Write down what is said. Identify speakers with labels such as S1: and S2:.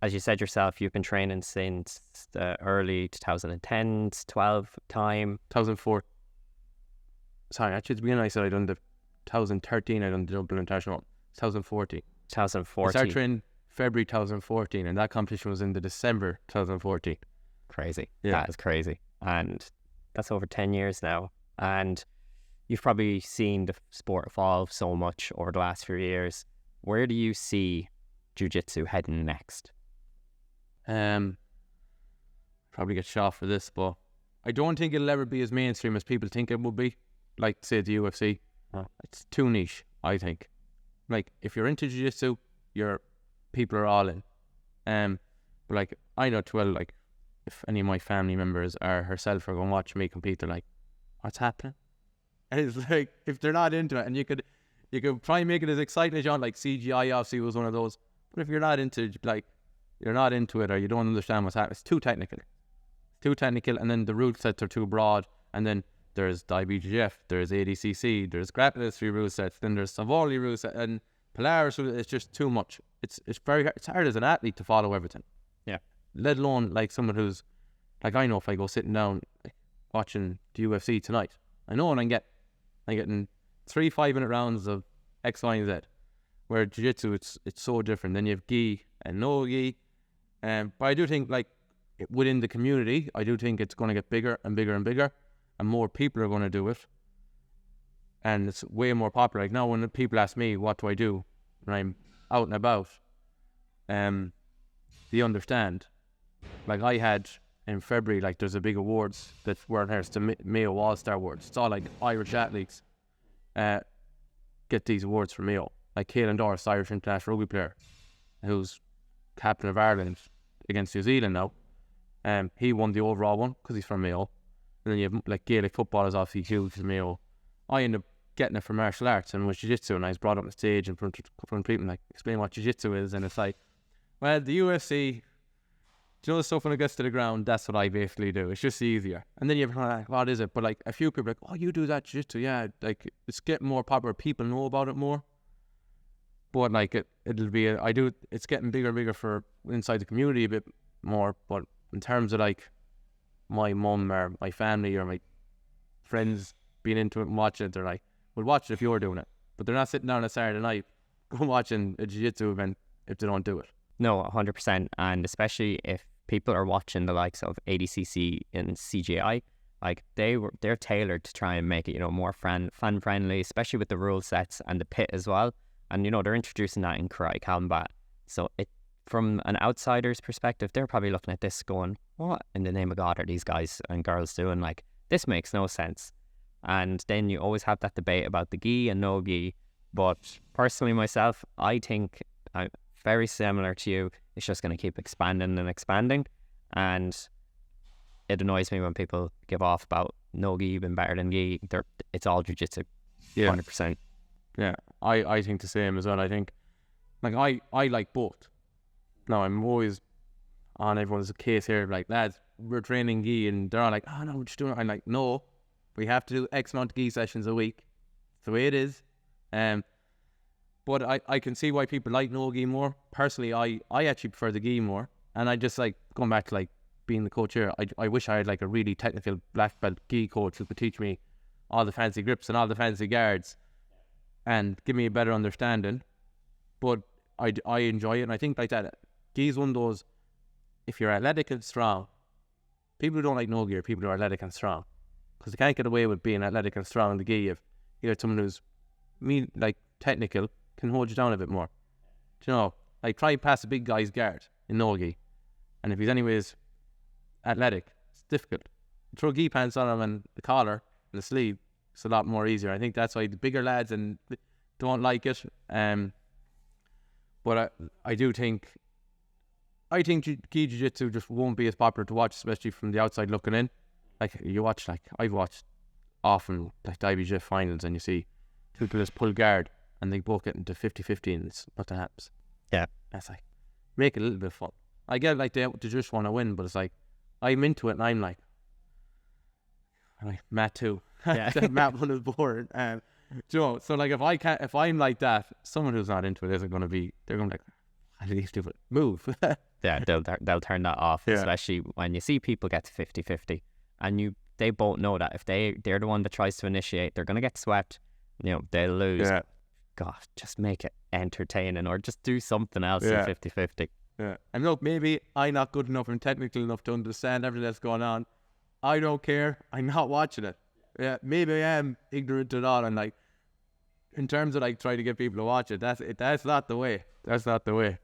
S1: as you said yourself, you've been training since the early 2010s, 12 time.
S2: 2004. Sorry, actually, at the beginning I said I done the 2013. I done the Dublin International. 2014.
S1: 2014.
S2: I started training February 2014, and that competition was in the December 2014.
S1: Crazy.
S2: Yeah.
S1: That is crazy. And that's over 10 years now. And you've probably seen the sport evolve so much over the last few years. Where do you see Jiu-Jitsu heading next?
S2: Probably get shot for this, but I don't think it'll ever be as mainstream as people think it will be. Like, say, the UFC. It's too niche, I think. Like, if you're into Jiu-Jitsu, people are all in. But like, I know too well, like, if any of my family members or herself are going to watch me compete, they're like, what's happening? And it's like, if they're not into it, and you could try and make it as exciting as you want, like CGI obviously was one of those. But if you're not into, like, you're not into it, or you don't understand what's happening, it's too technical. And then the rule sets are too broad, and then there's IBJJF, there's ADCC, there's grappling history rule sets, then there's Savoli rule set, and Polaris rule. It's just too much. It's very hard. It's hard as an athlete to follow everything.
S1: Yeah.
S2: Let alone like someone who's, like, I know if I go sitting down like, watching the UFC tonight, I know what I'm getting 3 5-minute rounds of X, Y, and Z. Where Jiu-Jitsu, it's so different. Then you have gi and no gi. But I do think, like, within the community, I do think it's going to get bigger and bigger and bigger, and more people are going to do it. And it's way more popular. Like, now when people ask me, what do I do when I'm out and about, they understand. Like, I had in February, like, there's a big awards that were here. It's the Mayo All-Star Awards. It's all like Irish athletes get these awards from Mayo. Like Caelan Doris, Irish international rugby player, who's captain of Ireland against New Zealand now. He won the overall one because he's from Mayo. And then you have, like, Gaelic football is obviously huge in Mayo. I ended up getting it for martial arts and with Jiu-Jitsu, and I was brought up on stage in front of people, like, explain what Jiu-Jitsu is, and it's like, well, the UFC, do you know the stuff when it gets to the ground? That's what I basically do. It's just easier. And then you're like, what is it? But, like, a few people are like, oh, you do that Jiu-Jitsu, yeah. Like, it's getting more popular. People know about it more. But, like, it's getting bigger and bigger for inside the community a bit more. But in terms of, like, my mum or my family or my friends being into it and watching it, they're like, well, watch it if you're doing it. But they're not sitting down on a Saturday night watching a Jiu-Jitsu event if they don't do it.
S1: No, 100%. And especially if people are watching the likes of ADCC and CGI, like, they're tailored to try and make it, more fan friendly, especially with the rule sets and the pit as well. And, they're introducing that in karate combat. So from an outsider's perspective, they're probably looking at this going, what in the name of God are these guys and girls doing? Like, this makes no sense. And then you always have that debate about the gi and no gi. But personally, myself, I think I'm very similar to you. It's just going to keep expanding and expanding. And it annoys me when people give off about no gi being better than gi. It's all jiu-jitsu, 100%.
S2: Yeah, I think the same as well. I think, like, I like both. Now, I'm always on everyone's case here, like, lads, we're training gi, and they're all like, oh, no, we're just doing it. I'm like, no, we have to do X amount of gi sessions a week. It's the way it is. But I can see why people like no gi more. Personally, I actually prefer the gi more. And I just, like, going back to, like, being the coach here, I wish I had, like, a really technical black belt gi coach who could teach me all the fancy grips and all the fancy guards and give me a better understanding. But I enjoy it, and I think, like, that gi is one of those, if you're athletic and strong, people who don't like no gi are people who are athletic and strong, because they can't get away with being athletic and strong in the gi if you have someone who's technical, can hold you down a bit more. Do like, try pass a big guy's guard in no gi, and if he's anyways athletic, it's difficult. You throw gi pants on him and the collar and the sleeve, it's a lot more easier. I think that's why the bigger lads and don't like it. But I think gi jiu-jitsu just won't be as popular to watch, especially from the outside looking in. Like, you watch, like, I've watched often, like, the IBJJF finals, and you see two people just pull guard and they both get into 50-50 and it's nothing happens.
S1: Yeah.
S2: That's like, make it a little bit fun. I get, like, they just want to win, but it's like, I'm into it and I'm like Matt too.
S1: Yeah.
S2: Matt one is bored. So like, if I'm like that, someone who's not into it isn't going to be, they're going to be like, at least do it. Move.
S1: yeah, they'll turn that off,
S2: Yeah.
S1: especially when you see people get to 50-50 and they both know that if they're the one that tries to initiate, they're gonna get swept, you know, they'll lose.
S2: Yeah.
S1: God, just make it entertaining or just do something else
S2: Yeah.
S1: in 50-50.
S2: Yeah. And look, maybe I'm not good enough and technical enough to understand everything that's going on. I don't care. I'm not watching it. Yeah, maybe I am ignorant at all, and like, in terms of like trying to get people to watch it, that's not the way. That's not the way.